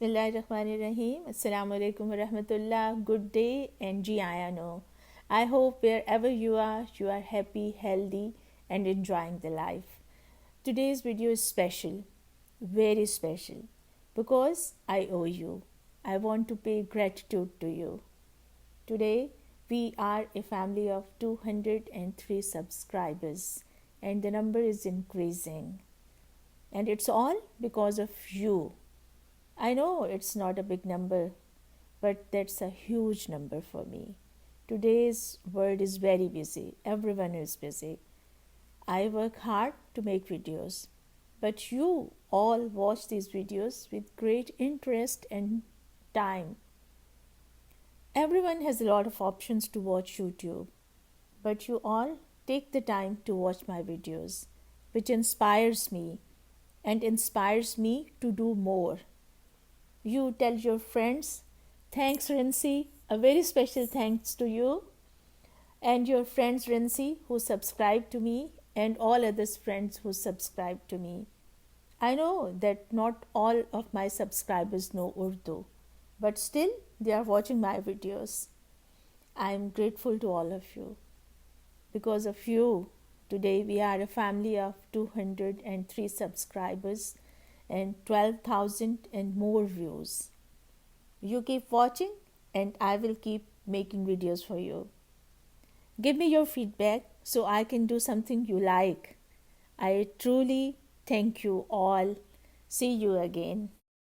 Bismillahirrahmanirrahim. Assalamu alaikum warahmatullah. Good day and ji ayano. I hope wherever you are happy, healthy, and enjoying the life. Today's video is special, very special, because I owe you. I want to pay gratitude to you. Today, we are a family of 203 subscribers, and the number is increasing. And it's all because of you. I know it's not a big number, but that's a huge number for me. Today's world is very busy. Everyone is busy. I work hard to make videos, but you all watch these videos with great interest and time. Everyone has a lot of options to watch YouTube, but you all take the time to watch my videos, which inspires me and inspires me to do more. You tell your friends, thanks Rincy, a very special thanks to you and your friends Rincy who subscribe to me and all others friends who subscribe to me. I know that not all of my subscribers know Urdu, but still they are watching my videos. I am grateful to all of you. Because of you, today we are a family of 203 subscribers and 12,000 and more views. You keep watching and I will keep making videos for you. Give me your feedback so I can do something you like. I truly thank you all. See you again.